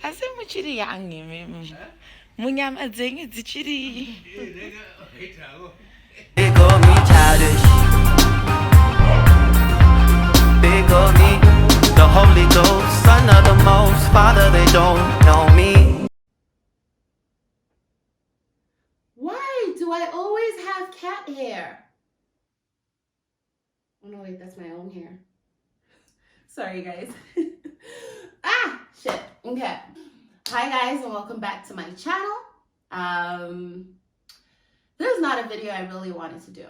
Ase mochiri yang me. Munyama zengi zichiri. They call me childish. They call me the Holy Ghost, Son of the Most Father. They don't know me. Why do I always have cat hair? Oh no, wait, that's my own hair. Sorry, guys. Shit. Okay. Hi, guys, and welcome back to my channel. This is not a video I really wanted to do.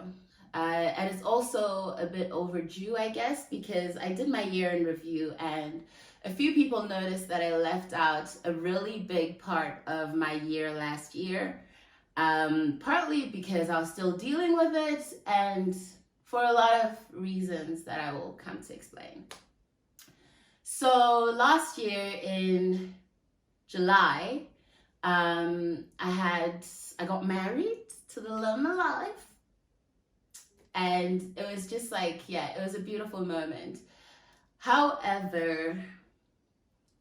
And it's also a bit overdue, I guess, because I did my year in review and a few people noticed that I left out a really big part of my year last year. Partly because I was still dealing with it and for a lot of reasons that I will come to explain. So last year in July, I got married to the love of my life. And it was just like, yeah, it was a beautiful moment. However,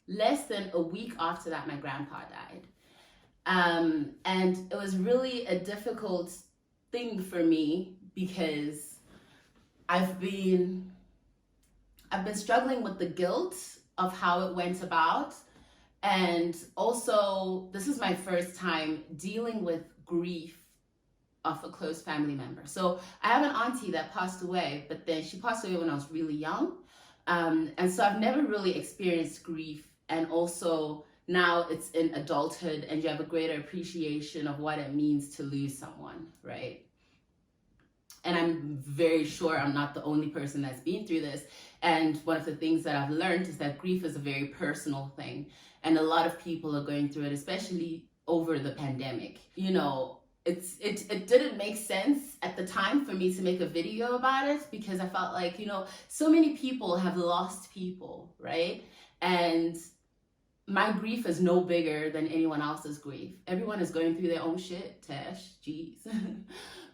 less than a week after that, my grandpa died. And it was really a difficult thing for me because I've been struggling with the guilt of how it went about. And also, this is my first time dealing with grief of a close family member. So I have an auntie that passed away, but then she passed away when I was really young. And so I've never really experienced grief. And also now it's in adulthood and you have a greater appreciation of what it means to lose someone, right? And I'm very sure I'm not the only person that's been through this. And one of the things that I've learned is that grief is a very personal thing. And a lot of people are going through it, especially over the pandemic. You know, it didn't make sense at the time for me to make a video about it because I felt like, you know, so many people have lost people, right? And my grief is no bigger than anyone else's grief. Everyone is going through their own shit, Tash, jeez.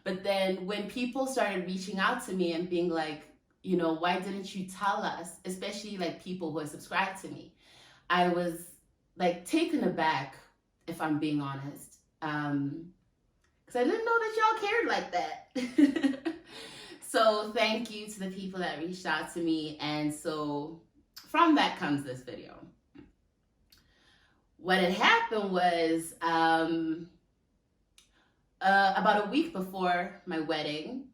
But then when people started reaching out to me and being like, you know, why didn't you tell us? Especially like people who are subscribed to me. I was like taken aback, if I'm being honest. Because I didn't know that y'all cared like that. So thank you to the people that reached out to me. And so from that comes this video. What had happened was about a week before my wedding.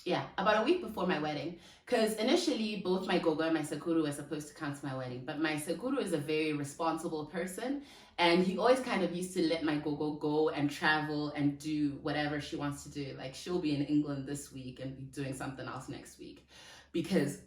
Yeah, about a week before my wedding. Because initially, both my gogo and my sekuru were supposed to come to my wedding. But my sekuru is a very responsible person. And he always kind of used to let my gogo go and travel and do whatever she wants to do. Like, she'll be in England this week and be doing something else next week. Because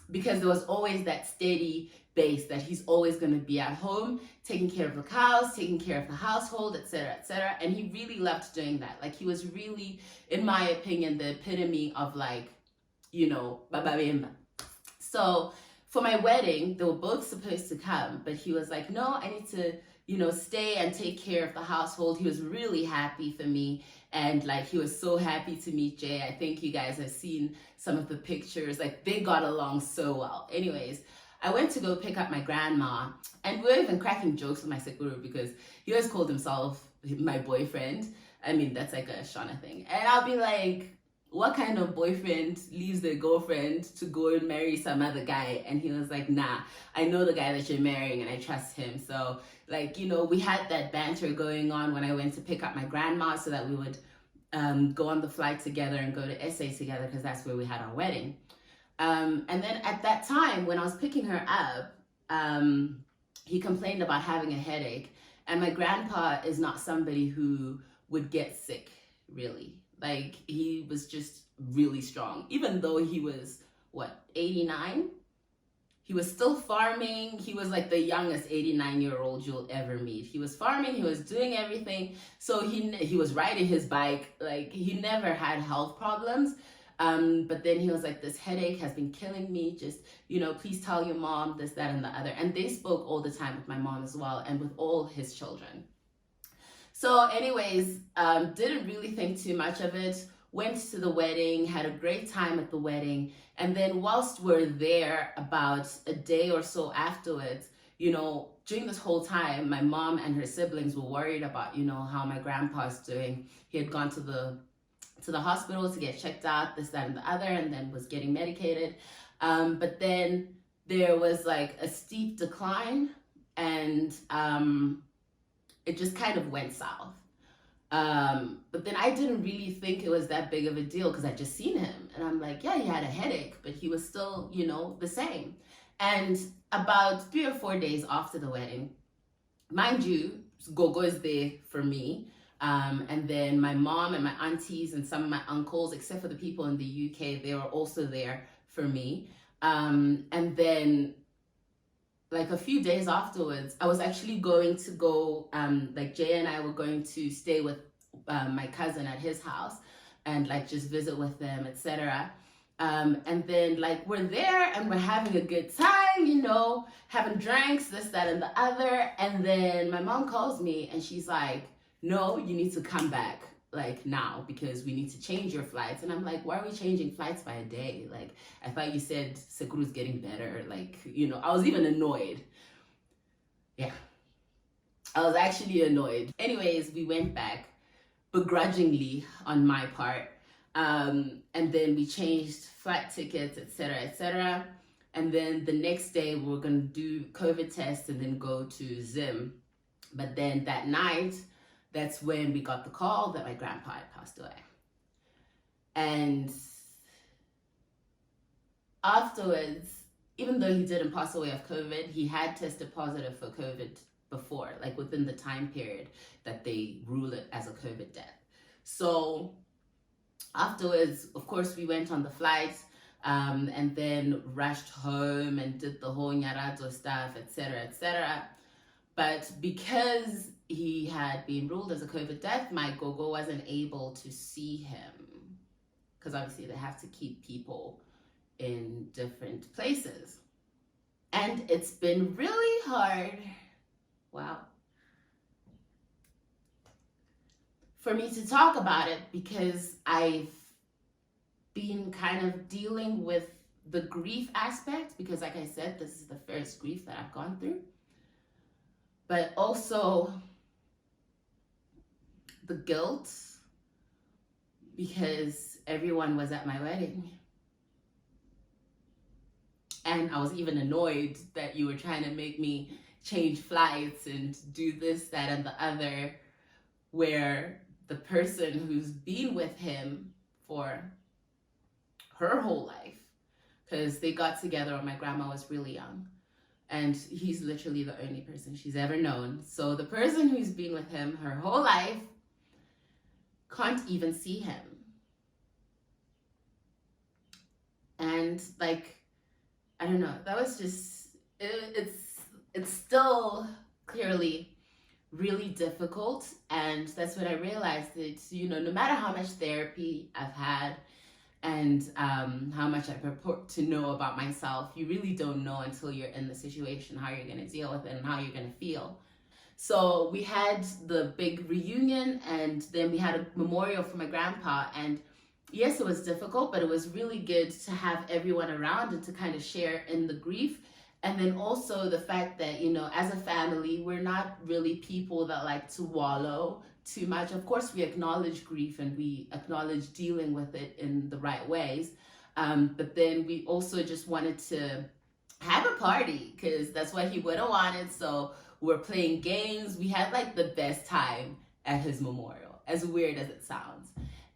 there was always that steady base that he's always going to be at home, taking care of the cows, taking care of the household, etc., etc. And he really loved doing that. Like, he was really, in my opinion, the epitome of, like, you know, baba bemba. So for my wedding, they were both supposed to come, but he was like, no, I need to, you know, stay and take care of the household. He was really happy for me. And like, he was so happy to meet Jay. I think you guys have seen some of the pictures. Like, they got along so well. Anyways, I went to go pick up my grandma, and we were even cracking jokes with my sekuru because he always called himself my boyfriend. I mean, that's like a Shona thing. And I'll be like, what kind of boyfriend leaves their girlfriend to go and marry some other guy? And he was like, nah, I know the guy that you're marrying and I trust him. So like, you know, we had that banter going on when I went to pick up my grandma so that we would go on the flight together and go to SA together because that's where we had our wedding. And then at that time, when I was picking her up, he complained about having a headache. And my grandpa is not somebody who would get sick, really. Like, he was just really strong. Even though he was, what, 89? He was still farming. He was like the youngest 89-year-old you'll ever meet. He was farming. He was doing everything. So he was riding his bike. Like, he never had health problems. But then he was like, this headache has been killing me. Just, you know, please tell your mom this, that, and the other. And they spoke all the time with my mom as well and with all his children. So anyways, didn't really think too much of it. Went to the wedding, had a great time at the wedding. And then whilst we're there, about a day or so afterwards, you know, during this whole time, my mom and her siblings were worried about, you know, how my grandpa's doing. He had gone to the hospital to get checked out, this, that, and the other, and then was getting medicated. But then there was like a steep decline, and it just kind of went south. But then I didn't really think it was that big of a deal because I just seen him, and I'm like, yeah, he had a headache, but he was still, you know, the same. And about 3 or 4 days after the wedding, mind you, Gogo is there for me. And then my mom and my aunties and some of my uncles, except for the people in the UK, they were also there for me. And then like a few days afterwards, I was actually going to go, like Jay and I were going to stay with my cousin at his house and like just visit with them, etc. And then like we're there and we're having a good time, you know, having drinks, this, that, and the other. And then my mom calls me and she's like, no, you need to come back like now because we need to change your flights. And I'm like, why are we changing flights by a day? Like, I thought you said Sekuru's getting better. Like, you know, I was even annoyed. Yeah, I was actually annoyed. Anyways, we went back begrudgingly on my part. And then we changed flight tickets, etc., etc. And then the next day we were going to do COVID tests and then go to Zim. But then that night, that's when we got the call that my grandpa had passed away. And afterwards, even though he didn't pass away of COVID, he had tested positive for COVID before, like within the time period that they rule it as a COVID death. So afterwards, of course, we went on the flight and then rushed home and did the whole Nyarato stuff, etc., etc. But because he had been ruled as a COVID death, my gogo wasn't able to see him because obviously they have to keep people in different places. And it's been really hard, wow, for me to talk about it because I've been kind of dealing with the grief aspect because like I said, this is the first grief that I've gone through. But also the guilt because everyone was at my wedding. And I was even annoyed that you were trying to make me change flights and do this, that, and the other, where the person who's been with him for her whole life, because they got together when my grandma was really young, and he's literally the only person she's ever known. So the person who's been with him her whole life can't even see him. And like, I don't know, that was just, it's still clearly really difficult. And that's when I realized that, you know, no matter how much therapy I've had and how much I purport to know about myself, you really don't know until you're in the situation how you're going to deal with it and how you're going to feel. So we had the big reunion and then we had a memorial for my grandpa, and yes, it was difficult, but it was really good to have everyone around and to kind of share in the grief. And then also the fact that, you know, as a family, we're not really people that like to wallow too much. Of course, we acknowledge grief and we acknowledge dealing with it in the right ways. But then we also just wanted to have a party because that's what he would have wanted. So we're playing games. We had like the best time at his memorial, as weird as it sounds.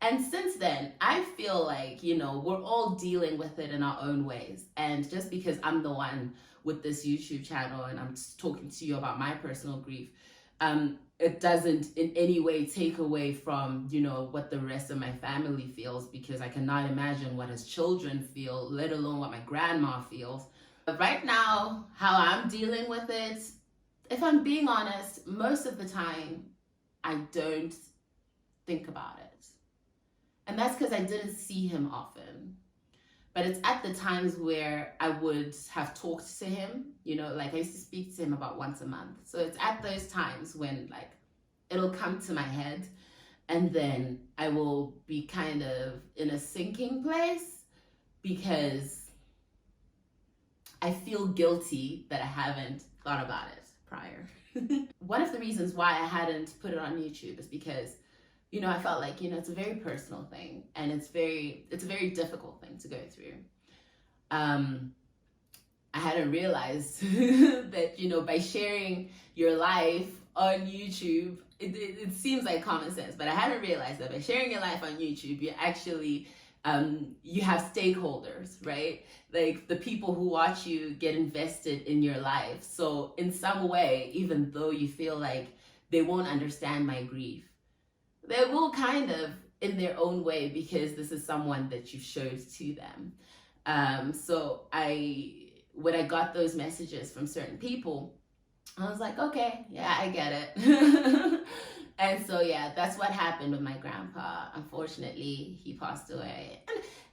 And since then, I feel like, you know, we're all dealing with it in our own ways. And just because I'm the one with this YouTube channel and I'm talking to you about my personal grief, it doesn't in any way take away from, you know, what the rest of my family feels, because I cannot imagine what his children feel, let alone what my grandma feels. But right now, how I'm dealing with it, if I'm being honest, most of the time, I don't think about it. And that's because I didn't see him often. But it's at the times where I would have talked to him, you know, like I used to speak to him about once a month. So it's at those times when like it'll come to my head and then I will be kind of in a sinking place because I feel guilty that I haven't thought about it prior. One of the reasons why I hadn't put it on YouTube is because, you know, I felt like, you know, it's a very personal thing, and it's a very difficult thing to go through. I hadn't realized that, you know, by sharing your life on YouTube, it seems like common sense, but I hadn't realized that by sharing your life on YouTube, you actually, you have stakeholders, right? Like the people who watch you get invested in your life. So in some way, even though you feel like they won't understand my grief, they will kind of in their own way, because this is someone that you showed to them. So when I got those messages from certain people, I was like, okay, yeah, I get it. And so, yeah, that's what happened with my grandpa. Unfortunately, he passed away.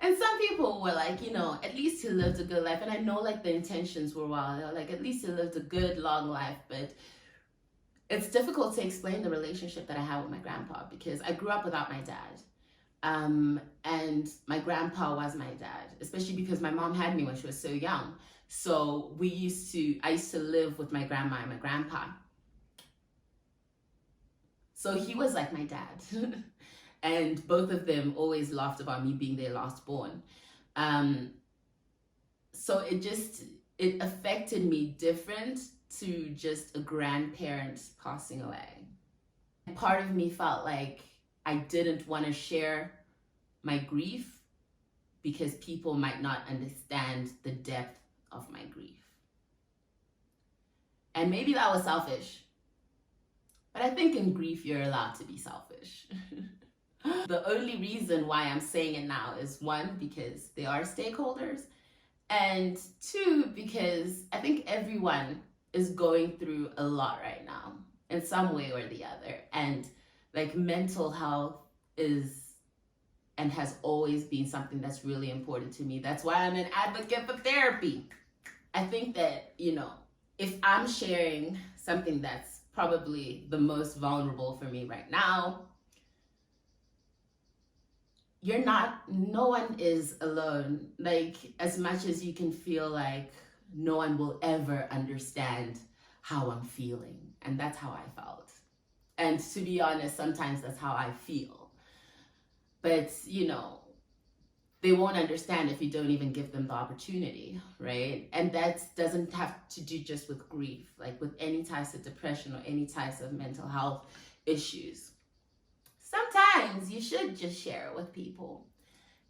And some people were like, you know, at least he lived a good life. And I know like the intentions were well. They were like, at least he lived a good, long life. But it's difficult to explain the relationship that I have with my grandpa, because I grew up without my dad. And my grandpa was my dad, especially because my mom had me when she was so young. So I used to live with my grandma and my grandpa. So he was like my dad. And both of them always laughed about me being their last born. So it affected me different to just a grandparent passing away. Part of me felt like I didn't want to share my grief because people might not understand the depth of my grief. And maybe that was selfish. But I think in grief, you're allowed to be selfish. The only reason why I'm saying it now is, one, because they are stakeholders, and two, because I think everyone is going through a lot right now in some way or the other. And like mental health is and has always been something that's really important to me. That's why I'm an advocate for therapy. I think that, you know, if I'm sharing something that's probably the most vulnerable for me right now, no one is alone. Like, as much as you can feel like no one will ever understand how I'm feeling. And that's how I felt. And to be honest, sometimes that's how I feel. But, you know, they won't understand if you don't even give them the opportunity, right? And that doesn't have to do just with grief, like with any types of depression or any types of mental health issues. Sometimes you should just share it with people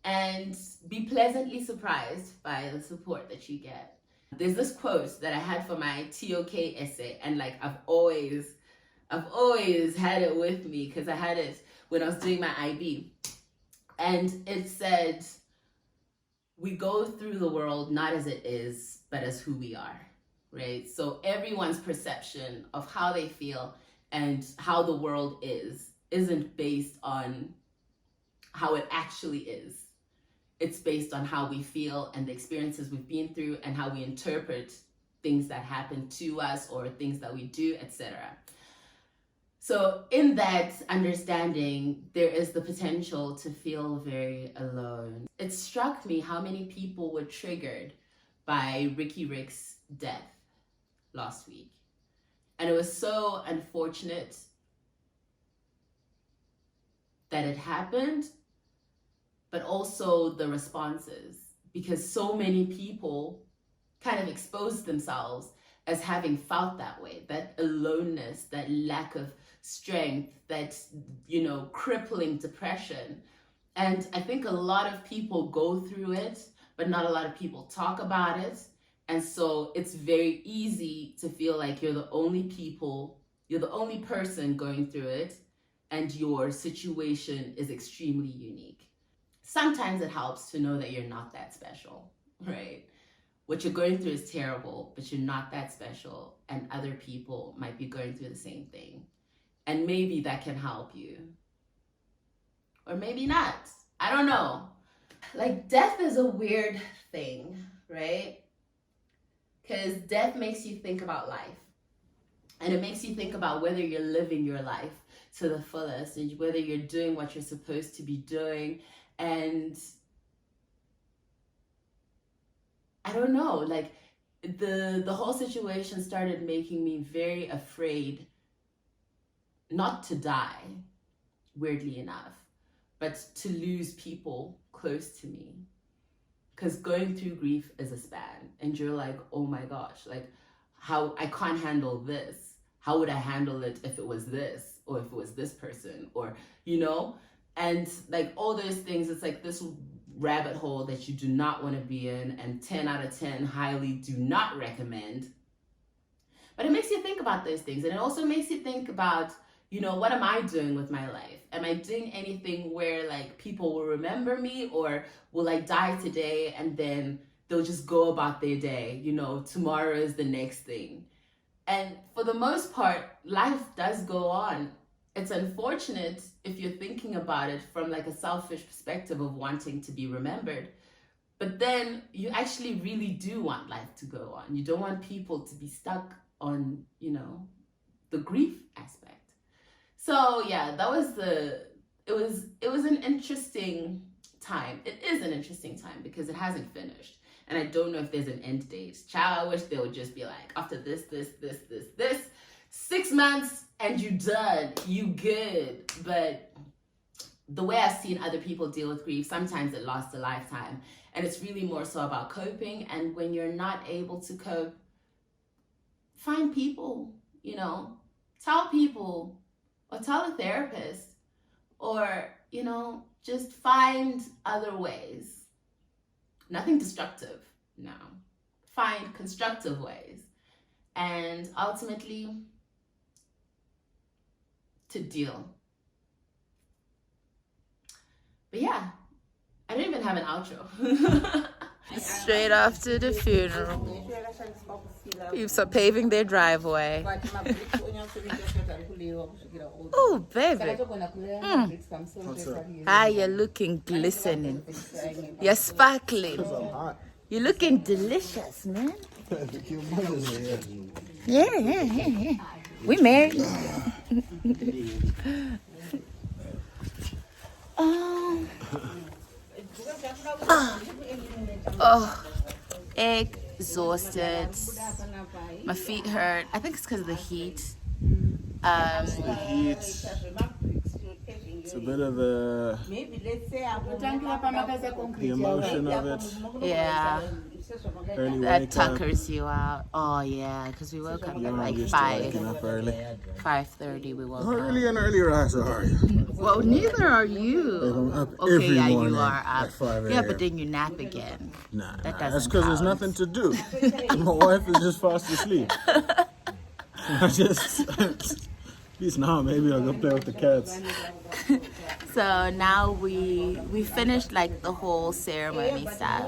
and be pleasantly surprised by the support that you get. There's this quote that I had for my TOK essay, and like I've always had it with me because I had it when I was doing my IB. And it said, we go through the world not as it is, but as who we are, right? So everyone's perception of how they feel and how the world isn't based on how it actually is. It's based on how we feel and the experiences we've been through and how we interpret things that happen to us or things that we do, etc. So in that understanding, there is the potential to feel very alone. It struck me how many people were triggered by Ricky Rick's death last week. And it was so unfortunate that it happened, but also the responses, because so many people kind of exposed themselves as having felt that way, that aloneness, that lack of strength, that, you know, crippling depression. And I think a lot of people go through it, but not a lot of people talk about it. And so it's very easy to feel like you're the only person going through it, and your situation is extremely unique. Sometimes it helps to know that you're not that special, right? What you're going through is terrible, but you're not that special, and other people might be going through the same thing. And maybe that can help you. Or maybe not. I don't know. Like, death is a weird thing, right? Because death makes you think about life. And it makes you think about whether you're living your life to the fullest and whether you're doing what you're supposed to be doing. And I don't know, like, the whole situation started making me very afraid not to die, weirdly enough, but to lose people close to me. Because going through grief is a span, and you're like, oh my gosh, like, how I can't handle this. How would I handle it if it was this, or if it was this person, or, you know? And like all those things, it's like this rabbit hole that you do not want to be in, and 10 out of 10 highly do not recommend. But it makes you think about those things, and it also makes you think about, you know, what am I doing with my life? Am I doing anything where like people will remember me, or will I die today and then they'll just go about their day? You know, tomorrow is the next thing. And for the most part, life does go on. It's unfortunate if you're thinking about it from like a selfish perspective of wanting to be remembered. But then you actually really do want life to go on. You don't want people to be stuck on, you know, the grief aspect. So yeah, that was it was an interesting time. It is an interesting time because it hasn't finished. And I don't know if there's an end date. Child, I wish they would just be like, after this, 6 months and you done, you good. But the way I've seen other people deal with grief, sometimes it lasts a lifetime. And it's really more so about coping. And when you're not able to cope, find people, you know, tell people, or tell a therapist, or, you know, just find other ways. Nothing destructive, no. Find constructive ways. And ultimately, to deal. But yeah, I don't even have an outro. Straight after the funeral, people are paving their driveway. Oh, baby. Ah, you're looking glistening. You're sparkling. You're looking delicious, man. Yeah. We married. Oh, exhausted. My feet hurt. I think it's because of the heat. The heat. It's a bit of the emotion of it. Yeah. Early That wake up. tuckers you out. Oh yeah, because we woke up at like Used to waking up early. 5:30 we woke Not up. really an early riser, are you? Well, neither are you. I'm up Okay, every yeah, morning you are up. at 5 Yeah, a.m. but then you nap again. Nah, That that's doesn't because there's count. nothing to do. My wife is just fast asleep. I just, at least now maybe I'll go play with the cats. So now we finished like the whole ceremony stuff.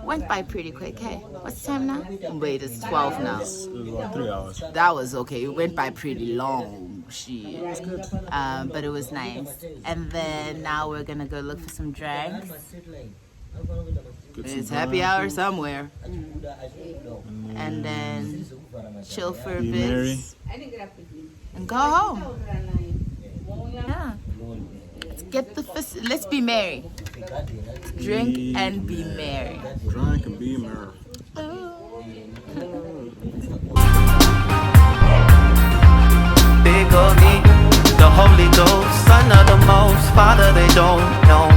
Went by pretty quick. Hey, what's the time now? Wait, it's 12 now. It was about 3 hours. That was okay. It went by pretty long. Shit. But it was nice. And then now we're gonna go look for some drinks. It's happy hour somewhere. And then chill for a Be bit merry. and go home. Yeah. Let's be merry. Drink and be merry. Drink and be merry. Big of me, the Holy Ghost, Son of the Most, Father, they don't know